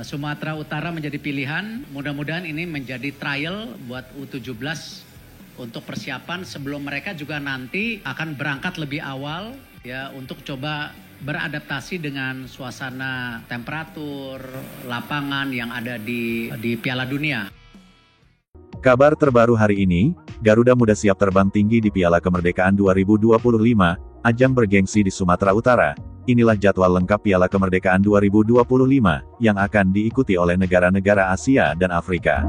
Sumatera Utara menjadi pilihan. Mudah-mudahan ini menjadi trial buat U17 untuk persiapan sebelum mereka juga nanti akan berangkat lebih awal ya untuk coba beradaptasi dengan suasana temperatur lapangan yang ada di Piala Dunia. Kabar terbaru hari ini, Garuda Muda siap terbang tinggi di Piala Kemerdekaan 2025, ajang bergengsi di Sumatera Utara. Inilah jadwal lengkap Piala Kemerdekaan 2025, yang akan diikuti oleh negara-negara Asia dan Afrika.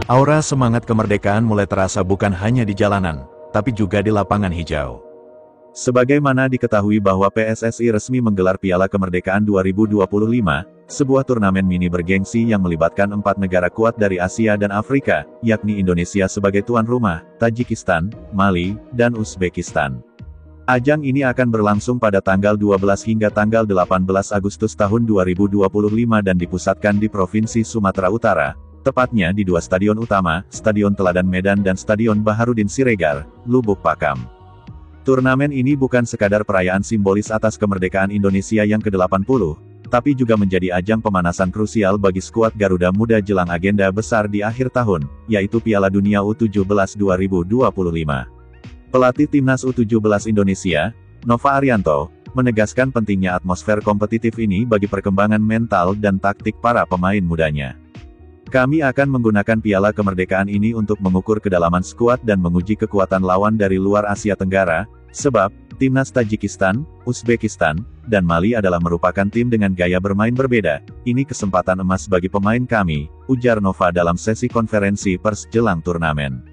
Aura semangat kemerdekaan mulai terasa bukan hanya di jalanan, tapi juga di lapangan hijau. Sebagaimana diketahui bahwa PSSI resmi menggelar Piala Kemerdekaan 2025, sebuah turnamen mini bergengsi yang melibatkan 4 negara kuat dari Asia dan Afrika, yakni Indonesia sebagai tuan rumah, Tajikistan, Mali, dan Uzbekistan. Ajang ini akan berlangsung pada tanggal 12 hingga tanggal 18 Agustus tahun 2025 dan dipusatkan di Provinsi Sumatera Utara, tepatnya di 2 stadion utama, Stadion Teladan Medan dan Stadion Baharudin Siregar, Lubuk Pakam. Turnamen ini bukan sekadar perayaan simbolis atas kemerdekaan Indonesia yang ke-80, tapi juga menjadi ajang pemanasan krusial bagi skuad Garuda Muda jelang agenda besar di akhir tahun, yaitu Piala Dunia U17 2025. Pelatih Timnas U17 Indonesia, Nova Arianto, menegaskan pentingnya atmosfer kompetitif ini bagi perkembangan mental dan taktik para pemain mudanya. Kami akan menggunakan Piala Kemerdekaan ini untuk mengukur kedalaman skuad dan menguji kekuatan lawan dari luar Asia Tenggara, sebab, Timnas Tajikistan, Uzbekistan, dan Mali adalah merupakan tim dengan gaya bermain berbeda. Ini kesempatan emas bagi pemain kami, ujar Nova dalam sesi konferensi pers jelang turnamen.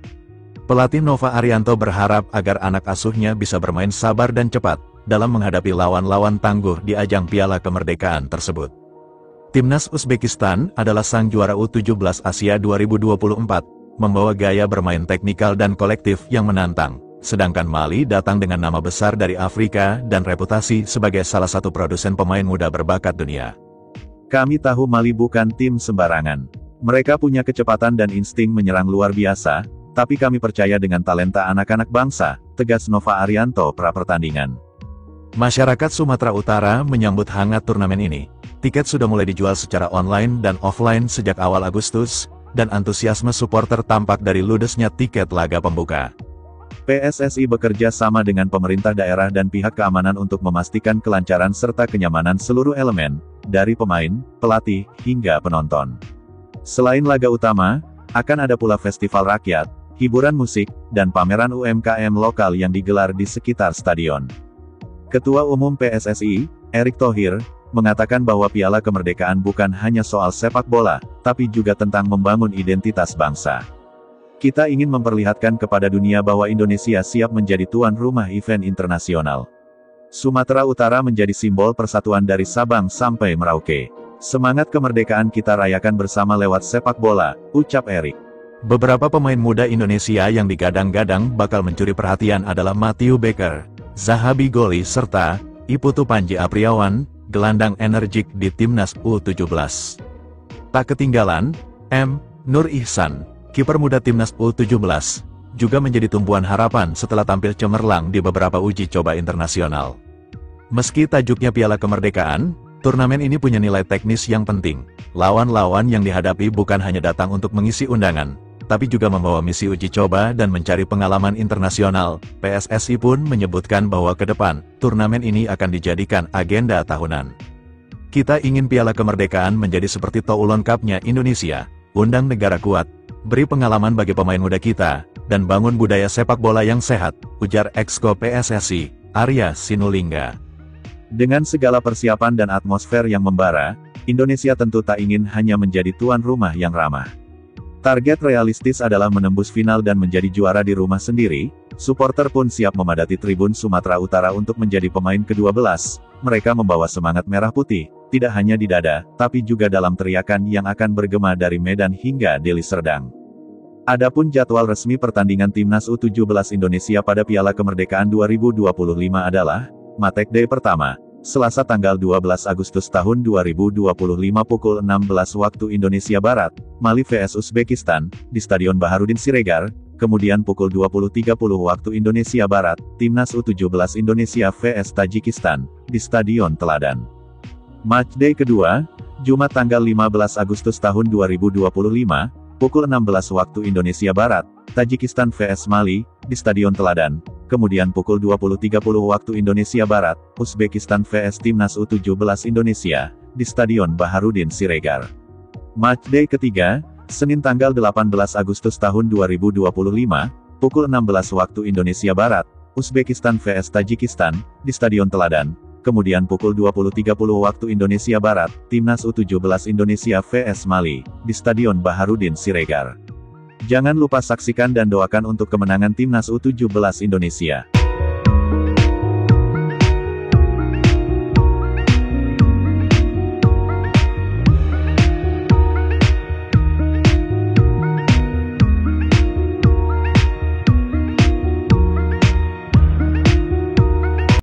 Pelatih Nova Arianto berharap agar anak asuhnya bisa bermain sabar dan cepat, dalam menghadapi lawan-lawan tangguh di ajang Piala Kemerdekaan tersebut. Timnas Uzbekistan adalah sang juara U17 Asia 2024, membawa gaya bermain teknikal dan kolektif yang menantang, sedangkan Mali datang dengan nama besar dari Afrika dan reputasi sebagai salah satu produsen pemain muda berbakat dunia. Kami tahu Mali bukan tim sembarangan. Mereka punya kecepatan dan insting menyerang luar biasa, tapi kami percaya dengan talenta anak-anak bangsa, tegas Nova Arianto pra-pertandingan. Masyarakat Sumatera Utara menyambut hangat turnamen ini. Tiket sudah mulai dijual secara online dan offline sejak awal Agustus, dan antusiasme supporter tampak dari ludesnya tiket laga pembuka. PSSI bekerja sama dengan pemerintah daerah dan pihak keamanan untuk memastikan kelancaran serta kenyamanan seluruh elemen, dari pemain, pelatih, hingga penonton. Selain laga utama, akan ada pula festival rakyat, hiburan musik, dan pameran UMKM lokal yang digelar di sekitar stadion. Ketua Umum PSSI, Erick Thohir, mengatakan bahwa Piala Kemerdekaan bukan hanya soal sepak bola, tapi juga tentang membangun identitas bangsa. Kita ingin memperlihatkan kepada dunia bahwa Indonesia siap menjadi tuan rumah event internasional. Sumatera Utara menjadi simbol persatuan dari Sabang sampai Merauke. Semangat kemerdekaan kita rayakan bersama lewat sepak bola, ucap Erick. Beberapa pemain muda Indonesia yang digadang-gadang bakal mencuri perhatian adalah Matthew Baker, Zahabi Goli serta Iputu Panji Apriawan, gelandang energik di Timnas U17. Tak ketinggalan, Nur Ihsan, kiper muda Timnas U17, juga menjadi tumpuan harapan setelah tampil cemerlang di beberapa uji coba internasional. Meski tajuknya Piala Kemerdekaan, turnamen ini punya nilai teknis yang penting. Lawan-lawan yang dihadapi bukan hanya datang untuk mengisi undangan, tapi juga membawa misi uji coba dan mencari pengalaman internasional. PSSI pun menyebutkan bahwa ke depan, turnamen ini akan dijadikan agenda tahunan. Kita ingin Piala Kemerdekaan menjadi seperti Toulon Cup-nya Indonesia, undang negara kuat, beri pengalaman bagi pemain muda kita, dan bangun budaya sepak bola yang sehat, ujar Exco PSSI, Arya Sinulinga. Dengan segala persiapan dan atmosfer yang membara, Indonesia tentu tak ingin hanya menjadi tuan rumah yang ramah. Target realistis adalah menembus final dan menjadi juara di rumah sendiri. Supporter pun siap memadati tribun Sumatera Utara untuk menjadi pemain ke-12. Mereka membawa semangat merah putih, tidak hanya di dada, tapi juga dalam teriakan yang akan bergema dari Medan hingga Deli Serdang. Adapun jadwal resmi pertandingan Timnas U17 Indonesia pada Piala Kemerdekaan 2025 adalah, Match Day pertama, Selasa tanggal 12 Agustus tahun 2025 pukul 16 waktu Indonesia Barat, Mali vs Uzbekistan, di Stadion Baharudin Siregar, kemudian pukul 20.30 waktu Indonesia Barat, Timnas U17 Indonesia vs Tajikistan, di Stadion Teladan. Matchday kedua, Jumat tanggal 15 Agustus tahun 2025, pukul 16 waktu Indonesia Barat, Tajikistan vs Mali, di Stadion Teladan, kemudian pukul 20.30 waktu Indonesia Barat, Uzbekistan vs Timnas U17 Indonesia, di Stadion Baharudin Siregar. Matchday ketiga, Senin tanggal 18 Agustus tahun 2025, pukul 16 waktu Indonesia Barat, Uzbekistan vs Tajikistan, di Stadion Teladan, kemudian pukul 20.30 waktu Indonesia Barat, Timnas U17 Indonesia vs Mali, di Stadion Baharudin Siregar. Jangan lupa saksikan dan doakan untuk kemenangan Timnas U17 Indonesia.